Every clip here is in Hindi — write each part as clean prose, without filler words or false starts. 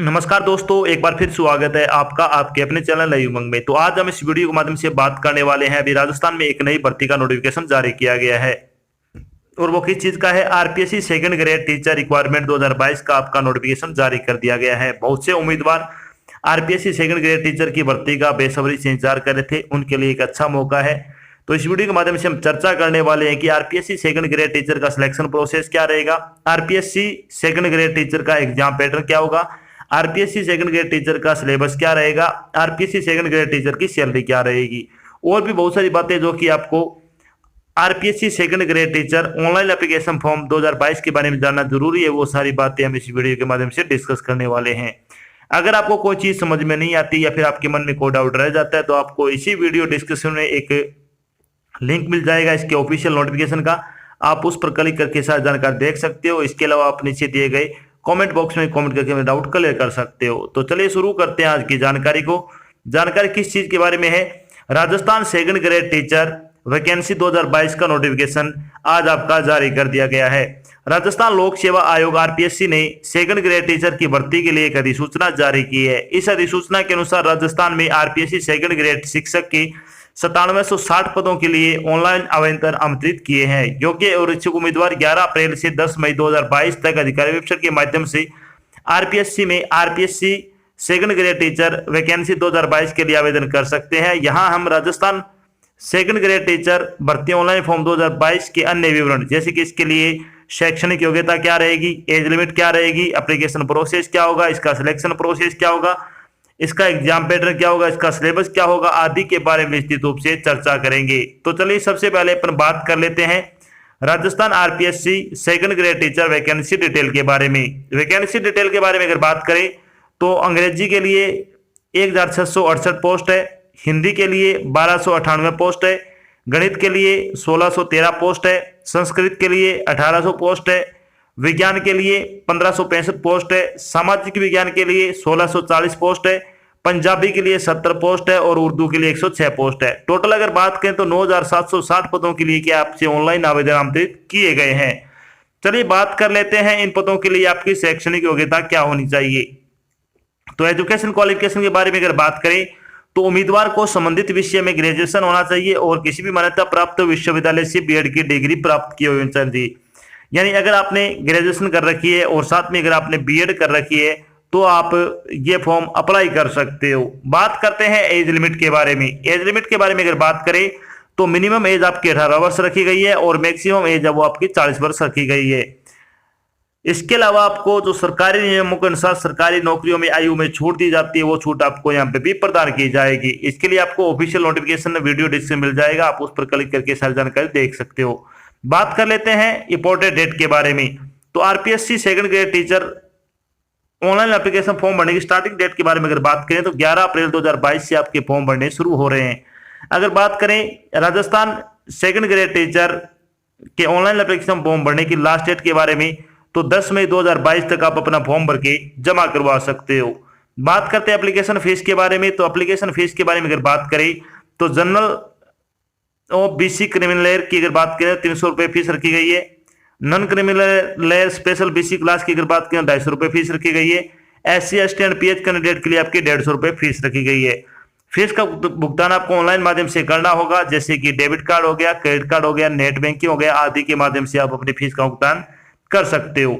नमस्कार दोस्तों, एक बार फिर स्वागत है आपका आपके अपने चैनल नई उमंग में। तो आज हम इस वीडियो के माध्यम से बात करने वाले हैं। अभी राजस्थान में एक नई भर्ती का नोटिफिकेशन जारी किया गया है और वो किस चीज का है। RPSC second grade teacher requirement 2022 का आपका नोटिफिकेशन जारी कर दिया गया है। बहुत से उम्मीदवार आरपीएससी सेकंड ग्रेड टीचर की भर्ती का बेसब्री से इंतजार कर रहे थे, उनके लिए एक अच्छा मौका है। तो इस वीडियो के माध्यम से हम चर्चा करने वाले हैं कि आरपीएससी सेकंड ग्रेड टीचर का सिलेक्शन प्रोसेस क्या रहेगा, आरपीएससी सेकंड ग्रेड टीचर का एग्जाम पैटर्न क्या होगा, आरपीएससी सेकंड ग्रेड टीचर का सिलेबस क्या रहेगा, आरपीएससी सेकंड ग्रेड टीचर की सैलरी क्या रहेगी, और भी बहुत सारी बातें जो कि आपको RPSC second grade teacher online application form 2022 के बारे में जानना जरूरी है। वो सारी बातें हम इस वीडियो के माध्यम से डिस्कस करने वाले हैं। अगर आपको कोई चीज समझ में नहीं आती या फिर आपके मन में कोई डाउट रह जाता है तो आपको इसी वीडियो डिस्क्रिप्शन में एक लिंक मिल जाएगा इसके ऑफिशियल नोटिफिकेशन का, आप उस पर क्लिक करके सारी जानकारी देख सकते हो। इसके अलावा आप नीचे दिए गए कमेंट बॉक्स में कमेंट करके अपने डाउट क्लियर कर सकते हो। तो चलिए शुरू करते हैं आज की जानकारी को। जानकारी किस चीज के बारे में है? Rajasthan second grade teacher vacancy 2022 का नोटिफिकेशन आज आपका जारी कर दिया गया है। राजस्थान लोक सेवा आयोग आरपीएससी ने सेकंड ग्रेड टीचर की भर्ती के लिए एक अधिसूचना जारी की है। इस अधिसूचना के अनुसार राजस्थान में आरपीएससी सेकंड ग्रेड शिक्षक की 9760 पदों के लिए ऑनलाइन आवेदन आमंत्रित किए हैं। योग्य और इच्छुक उम्मीदवार 11 अप्रैल से 10 मई 2022 तक अधिकारी वेबसाइट के माध्यम से आरपीएससी में RPSC second grade teacher vacancy 2022 के लिए आवेदन कर सकते हैं। यहां हम राजस्थान सेकंड ग्रेड टीचर भर्ती ऑनलाइन फॉर्म 2022 के अन्य विवरण, जैसे कि इसके लिए शैक्षणिक योग्यता क्या रहेगी, एज लिमिट क्या रहेगी, एप्लीकेशन प्रोसेस क्या होगा, इसका सिलेक्शन प्रोसेस क्या होगा, इसका एग्जाम पैटर्न क्या होगा, इसका सिलेबस क्या होगा आदि के बारे में विस्तृत रूप से चर्चा करेंगे। तो चलिए सबसे पहले अपन बात कर लेते हैं Rajasthan RPSC second grade teacher vacancy detail के बारे में। वैकेंसी डिटेल के बारे में अगर बात करें तो अंग्रेजी के लिए 1668 पोस्ट है, हिंदी के लिए 1298 पोस्ट है, गणित के लिए 1613 पोस्ट है, संस्कृत के लिए 1800 पोस्ट है, विज्ञान के लिए 1565 पोस्ट है, सामाजिक विज्ञान के लिए 1640 पोस्ट है, पंजाबी के लिए 70 पोस्ट है और उर्दू के लिए 106 पोस्ट है। टोटल अगर बात करें तो 9760 पदों के लिए क्या आपसे ऑनलाइन आवेदन आमंत्रित किए गए हैं। चलिए बात कर लेते हैं इन पदों के लिए आपकी शैक्षणिक योग्यता क्या होनी चाहिए। तो एजुकेशन क्वालिफिकेशन के बारे में अगर बात करें तो उम्मीदवार को संबंधित विषय में ग्रेजुएशन होना चाहिए और किसी भी मान्यता प्राप्त विश्वविद्यालय से बीएड की डिग्री प्राप्त की होनी चाहिए। यानी अगर आपने ग्रेजुएशन कर रखी है और साथ में अगर आपने बीएड कर रखी है तो आप ये फॉर्म अप्लाई कर सकते हो। बात करते हैं एज लिमिट के बारे में। एज लिमिट के बारे में अगर बात करें तो मिनिमम एज आपकी 18 वर्ष रखी गई है और मैक्सिमम एज है वो आपकी 40 वर्ष रखी गई है। इसके अलावा आपको जो सरकारी नियमों के अनुसार सरकारी नौकरियों में आयु में छूट दी जाती है वो छूट आपको यहाँ पे भी प्रदान की जाएगी। इसके लिए आपको ऑफिशियल नोटिफिकेशन वीडियो डिस्क्रिप्शन मिल जाएगा, आप उस पर क्लिक करके सारी जानकारी देख सकते हो। बात कर लेते हैं इंपॉर्टेंट डेट के बारे में। तो RPSC second grade teacher online application form भरने की स्टार्टिंग डेट के बारे में अगर बात करें तो 11 अप्रैल 2022 से आपके फॉर्म भरने शुरू हो रहे हैं। अगर बात करें राजस्थान सेकंड ग्रेड टीचर के ऑनलाइन एप्लीकेशन फॉर्म भरने की लास्ट डेट के बारे में तो 10 मई 2022 तक आप अपना फॉर्म भर के जमा करवा सकते हो। बात करते हैं एप्लीकेशन फीस के बारे में। तो एप्लीकेशन फीस के बारे में अगर बात करें तो जनरल और बीसी क्रिमिनल की अगर बात करें 300 रुपये फीस रखी गई है। Non criminal special BC class की अगर बात करें 250 रुपये फीस रखी गई है। SC ST and PH candidate के लिए आपकी 150 रुपये फीस रखी गई है। फीस का भुगतान आपको ऑनलाइन माध्यम से करना होगा, जैसे कि डेबिट कार्ड हो गया, क्रेडिट कार्ड हो गया, नेट बैंकिंग हो गया आदि के माध्यम से आप अपनी फीस का भुगतान कर सकते हो।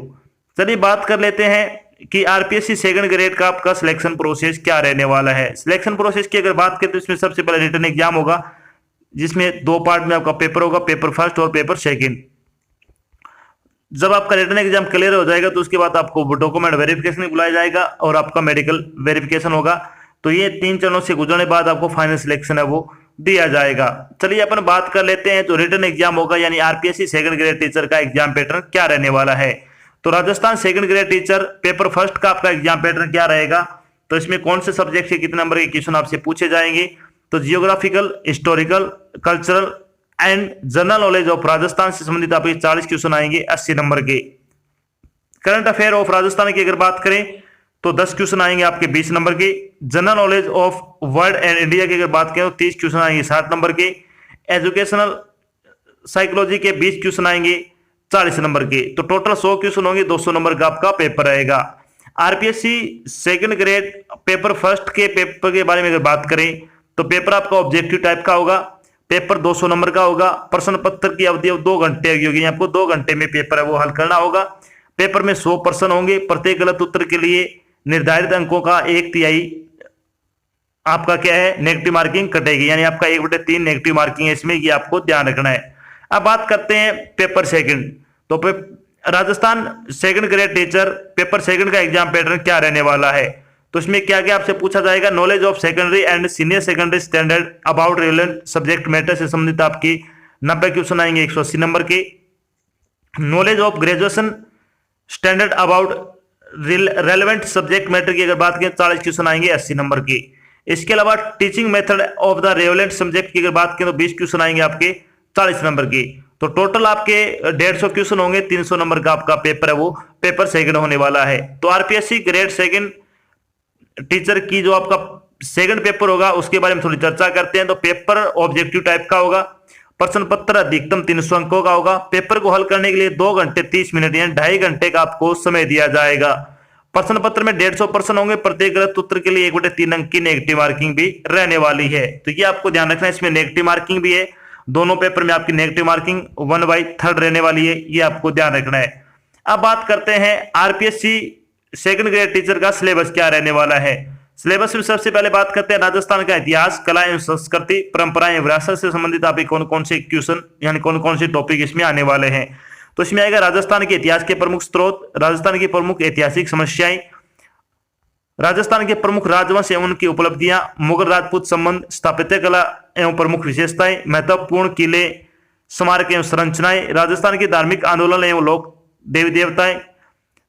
चलिए बात कर लेते हैं कि आरपीएससी सेकंड ग्रेड का आपका सिलेक्शन प्रोसेस क्या रहने वाला है। सिलेक्शन प्रोसेस की अगर बात करें तो इसमें सबसे पहले रिटन एग्जाम होगा, जिसमें 2 पार्ट में आपका पेपर होगा, पेपर फर्स्ट और पेपर सेकंड। जब आपका रिटन एग्जाम क्लियर हो जाएगा तो उसके बाद आपको डॉक्यूमेंट वेरिफिकेशन बुलाया जाएगा और आपका मेडिकल वेरिफिकेशन होगा। तो ये 3 चरणों से गुजरने के बाद आपको फाइनल सिलेक्शन है वो दिया जाएगा। चलिए अपन बात कर लेते हैं जो रिटन एग्जाम होगा यानी आरपीएससी सेकंड ग्रेड टीचर का एग्जाम पैटर्न क्या रहने वाला है। तो Rajasthan second grade teacher paper first का आपका एग्जाम पैटर्न क्या रहेगा, तो इसमें कौन से सब्जेक्ट से कितने नंबर के क्वेश्चन आपसे पूछे जाएंगे। तो geographical, historical, cultural and general knowledge of Rajasthan से संबंधित आपके 40 क्वेश्चन आएंगे 80 नंबर के। करंट अफेयर ऑफ राजस्थान की अगर बात करें तो 10 क्वेश्चन आएंगे आपके 20 नंबर के। General knowledge of world and India की अगर बात करें तो 30 क्वेश्चन आएंगे 60 नंबर के। एजुकेशनल साइकोलॉजी के 20 क्वेश्चन आएंगे 40 नंबर के। तो टोटल 100 क्वेश्चन होंगे, 200 नंबर का आपका पेपर रहेगा। RPSC second grade paper first के पेपर के बारे में अगर बात करें तो पेपर आपका ऑब्जेक्टिव टाइप का होगा। पेपर 200 नंबर का होगा। प्रश्न पत्र की अवधि 2 घंटे की होगी। आपको 2 घंटे में पेपर है वो हल करना होगा। पेपर में 100 प्रश्न होंगे। प्रत्येक गलत उत्तर के लिए निर्धारित अंकों का 1/3 आपका क्या है नेगेटिव मार्किंग कटेगी, यानी आपका 1/3 नेगेटिव मार्किंग है इसमें, ये आपको ध्यान रखना है। अब बात करते हैं पेपर सेकंड। तो Rajasthan second grade teacher paper second का एग्जाम पैटर्न क्या रहने वाला है, तो इसमें क्या क्या आपसे पूछा जाएगा। Knowledge of secondary and senior secondary standard about relevant subject matter से संबंधित आपकी 90 क्वेश्चन आएंगे 180 नंबर के। Knowledge of graduation standard about relevant subject matter की अगर बात करें 40 क्वेश्चन आएंगे 80 नंबर के। इसके अलावा teaching method of the relevant subject की अगर बात करें तो 20 क्वेश्चन आएंगे आपके 40 नंबर के। तो टोटल आपके 150 क्वेश्चन होंगे। 300 नंबर का आपका पेपर है वो पेपर सेकंड होने वाला है। तो आरपीएससी ग्रेड सेकंड टीचर की जो आपका सेकंड पेपर होगा उसके बारे में थोड़ी चर्चा करते हैं। तो पेपर ऑब्जेक्टिव टाइप का होगा। प्रश्न पत्र अधिकतम 300 अंकों का होगा। पेपर को हल करने के लिए 2 घंटे 30 मिनट यानी 2.5 घंटे का आपको समय दिया जाएगा। प्रश्न पत्र में 150 प्रश्न होंगे। प्रत्येक गलत उत्तर के लिए 1/3 अंक की नेगेटिव मार्किंग भी रहने वाली है। तो ये आपको ध्यान रखना है, इसमें नेगेटिव मार्किंग भी है। दोनों पेपर में आपकी नेगेटिव मार्किंग 1/3 रहने वाली है, ये आपको ध्यान रखना है। अब बात करते हैं आरपीएससी सेकंड ग्रेड टीचर का सिलेबस क्या रहने वाला है। सिलेबस में सबसे पहले बात करते हैं राजस्थान का इतिहास, कला एवं संस्कृति, परंपराएं, विरासत से संबंधित आपके कौन कौन से क्वेश्चन यानी कौन कौन से टॉपिक इसमें आने वाले हैं। तो इसमें आएगा राजस्थान के इतिहास के प्रमुख स्रोत, राजस्थान की प्रमुख ऐतिहासिक समस्याएं, राजस्थान के प्रमुख राजवंश एवं उनकी उपलब्धियां, मुगल राजपूत संबंध, स्थापत्य कला एवं प्रमुख विशेषताएं, महत्वपूर्ण किले, स्मारक एवं संरचनाएं, राजस्थान के धार्मिक आंदोलन एवं लोक देवी देवताएं,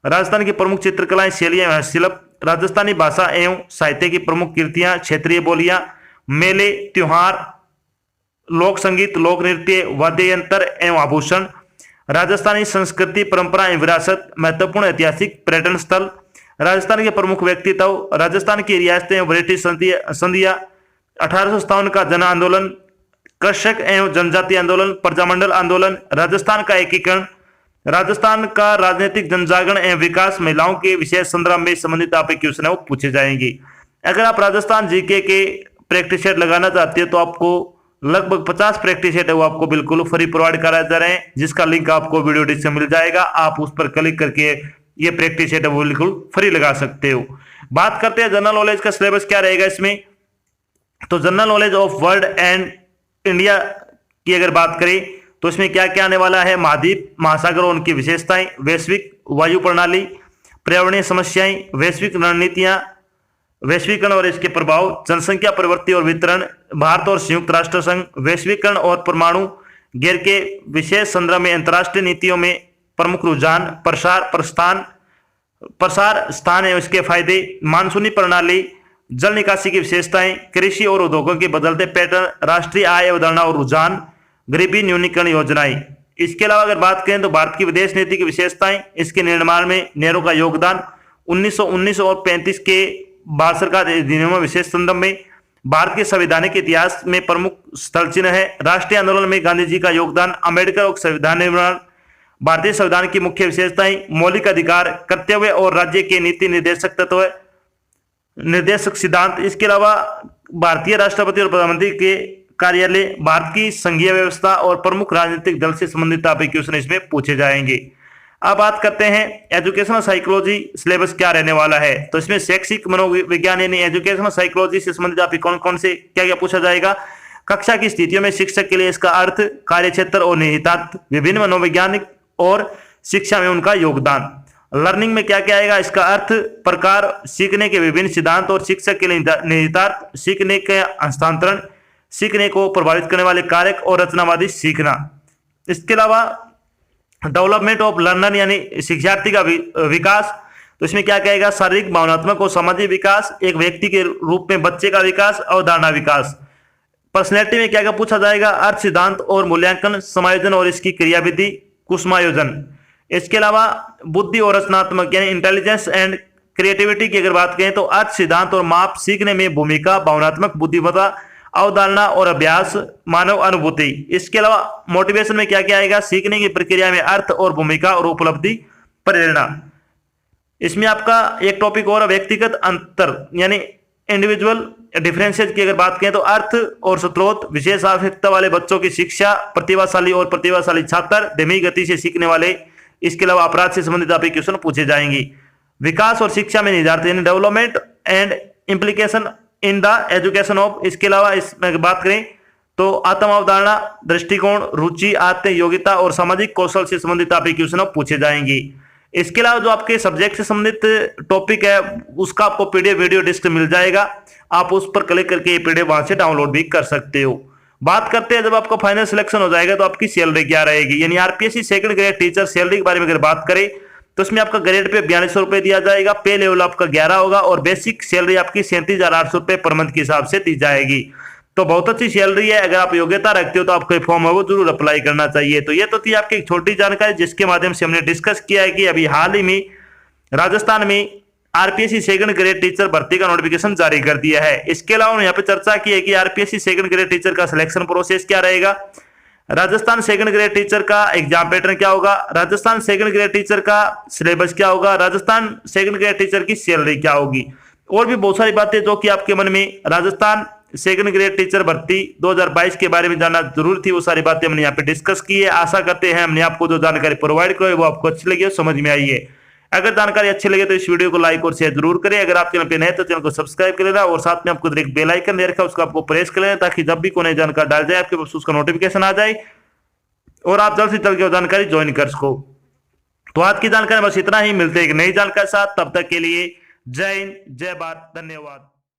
राजस्थान की प्रमुख चित्रकलाएं, शैलियां एवं शिल्प, राजस्थानी भाषा एवं साहित्य की प्रमुख कृतियां, क्षेत्रीय बोलियां, मेले, त्योहार, लोक संगीत, लोक नृत्य, वाद्य यंत्र एवं आभूषण, राजस्थानी संस्कृति, परंपरा एवं विरासत, महत्वपूर्ण ऐतिहासिक पर्यटन स्थल, राजस्थान के प्रमुख व्यक्तित्व, राजस्थान की रियासतें एवं ब्रिटिश संधियां, 1857 का जन आंदोलन, कृषक एवं जनजाति आंदोलन, प्रजामंडल आंदोलन, राजस्थान का एकीकरण, राजस्थान का राजनीतिक जनजागरण एवं विकास, महिलाओं के विशेष संदर्भ में संबंधित आपके क्वेश्चन है वो पूछे जाएंगे। अगर आप राजस्थान जीके के प्रैक्टिस सेट लगाना चाहते हैं तो आपको लगभग 50 प्रैक्टिस सेट है वो आपको बिल्कुल फ्री प्रोवाइड कराए जा रहे हैं, जिसका लिंक आपको वीडियो डिस्क्रिप्शन में मिल जाएगा। आप उस पर क्लिक करके ये प्रैक्टिस सेट है वो बिल्कुल फ्री लगा सकते हो। बात करते हैं जनरल नॉलेज का सिलेबस क्या रहेगा इसमें। तो general knowledge of world and India की अगर बात करें तो इसमें क्या क्या आने वाला है। महाद्वीप, महासागर और उनकी विशेषताएं, वैश्विक वायु प्रणाली, पर्यावरणीय समस्याएं, वैश्विक रणनीतियां, वैश्वीकरण और इसके प्रभाव, जनसंख्या प्रवृत्ति और वितरण, भारत और संयुक्त राष्ट्र संघ, वैश्वीकरण और परमाणु गैर के विशेष संदर्भ में अंतर्राष्ट्रीय नीतियों में प्रमुख रुझान, प्रसार स्थान एवं इसके फायदे, मानसूनी प्रणाली, जल निकासी की विशेषताएं, कृषि और उद्योगों के बदलते पैटर्न, राष्ट्रीय आय अवधारणा और रुझान, गरीबी न्यूनीकरण योजनाएं। इसके अलावा अगर बात करें तो भारत की विदेश नीति की विशेषताएं, इसके निर्माण में नेहरू का योगदान, 1919 और 35 के भारत सरकार अधिनियमों विशेष संदर्भ में, भारत के संवैधानिक इतिहास में प्रमुख स्थल चिन्ह है, राष्ट्रीय आंदोलन में गांधी जी का योगदान, अम्बेडकर और संविधान निर्माण, भारतीय संविधान की मुख्य विशेषताएं, मौलिक अधिकार, कर्तव्य और राज्य के नीति निर्देशक तत्व, निर्देशक सिद्धांत। इसके अलावा भारतीय राष्ट्रपति और प्रधानमंत्री के कार्यालय, भारत की संघीय व्यवस्था और प्रमुख राजनीतिक दल से संबंधित टॉपिक क्वेश्चन इसमें पूछे जाएंगे। अब बात करते हैं एजुकेशनल साइकोलॉजी सिलेबस क्या रहने वाला है। तो इसमें शैक्षिक मनोविज्ञान यानी एजुकेशनल साइकोलॉजी से संबंधित आपके कौन कौन से क्या क्या पूछा जाएगा। कक्षा की स्थितियों में शिक्षक के लिए इसका अर्थ, कार्यक्षेत्र और निहितार्थ, विभिन्न मनोवैज्ञानिक और शिक्षा में उनका योगदान। लर्निंग में क्या क्या आएगा, इसका अर्थ, प्रकार, सीखने के विभिन्न सिद्धांत और शिक्षक के लिए निहितार्थ, सीखने के हस्तांतरण, सीखने को प्रभावित करने वाले कारक और रचनावादी सीखना। इसके अलावा डेवलपमेंट ऑफ लर्नर यानी शिक्षार्थी का विकास, तो इसमें क्या कहेगा, शारीरिक, भावनात्मक और सामाजिक विकास, एक व्यक्ति के रूप में बच्चे का विकास, अवधारणा विकास। पर्सनैलिटी में क्या क्या पूछा जाएगा, अर्थ, सिद्धांत और मूल्यांकन, समायोजन और इसकी क्रियाविधि, कुसुमायोजन। इसके अलावा बुद्धि और रचनात्मक यानी इंटेलिजेंस एंड क्रिएटिविटी की अगर बात करें तो अर्थ, सिद्धांत और माप, सीखने में भूमिका, भावनात्मक बुद्धिमत्ता, अवधारणा और अभ्यास, मानव अनुभूति। इसके अलावा मोटिवेशन में क्या क्या आएगा, सीखने की प्रक्रिया में अर्थ और भूमिका और उपलब्धि, प्रेरणा। इसमें आपका एक टॉपिक और व्यक्तिगत अंतर यानी इंडिविजुअल डिफरेंसेस की अगर बात करें तो अर्थ और स्रोत, विशेष आवश्यकता वाले बच्चों की शिक्षा, प्रतिभाशाली और प्रतिभाशाली छात्र, धीमी गति से सीखने वाले, इसके अलावा अपराध से संबंधित आपके क्वेश्चन पूछे जाएंगे। विकास और शिक्षा में निर्धारित यानी development and implication in the education of, इसके अलावा इसमें बात करें तो आत्म अवधारणा, दृष्टिकोण, रुचि, आत्म योग्यता और सामाजिक कौशल से संबंधित आपके क्वेश्चन पूछे जाएंगे। इसके अलावा जो आपके सब्जेक्ट से संबंधित टॉपिक है उसका आपको पीडीएफ वीडियो डिस्क मिल जाएगा, आप उस पर क्लिक करके ये पीडीएफ वहां से डाउनलोड भी कर सकते हो। बात करते हैं जब आपका फाइनल सिलेक्शन हो जाएगा तो आपकी सैलरी क्या रहेगी, यानी RPSC second grade teacher salary के बारे में अगर बात करें तो उसमें आपका ग्रेड पे 4200 रुपए दिया जाएगा, पे लेवल आपका 11 होगा और बेसिक सैलरी आपकी 37,800 रुपए पर मंथ के हिसाब से दी जाएगी। तो बहुत अच्छी सैलरी है, अगर आप योग्यता रखते हो तो आपको फॉर्म है वो जरूर अप्लाई करना चाहिए। तो ये तो थी आपकी एक छोटी जानकारी जिसके माध्यम से हमने डिस्कस किया है कि अभी हाल ही में राजस्थान में आरपीएससी सेकंड ग्रेड टीचर भर्ती का नोटिफिकेशन जारी कर दिया है। इसके अलावा यहाँ पे चर्चा की है कि आरपीएससी सेकंड ग्रेड टीचर का सिलेक्शन प्रोसेस क्या रहेगा, राजस्थान सेकंड ग्रेड टीचर का एग्जाम पैटर्न क्या होगा, राजस्थान सेकंड ग्रेड टीचर का सिलेबस क्या होगा, राजस्थान सेकंड ग्रेड टीचर की सैलरी क्या होगी, और भी बहुत सारी बातें जो कि आपके मन में राजस्थान सेकंड ग्रेड टीचर भर्ती 2022 के बारे में जानना जरूर थी, वो सारी बातें हमने यहाँ पे डिस्कस की है। आशा करते हैं हमने आपको जो जानकारी प्रोवाइड करी वो आपको अच्छी लगी, समझ में आई है। अगर जानकारी अच्छी लगे तो इस वीडियो को लाइक और शेयर जरूर करें। अगर आप चैनल पे नए तो चैनल को सब्सक्राइब कर लेना और साथ में आपको एक बेल आइकन दे रखा है उसको आपको प्रेस कर लेना ताकि जब भी कोई नई जानकारी डाल जाए आपके पास उसका नोटिफिकेशन आ जाए और आप जल्द से जल्द वो जानकारी ज्वाइन कर सको। तो आज की जानकारी बस इतना ही, मिलते हैं एक नई जानकारी साथ, तब तक के लिए जय हिंद, जय भारत, धन्यवाद।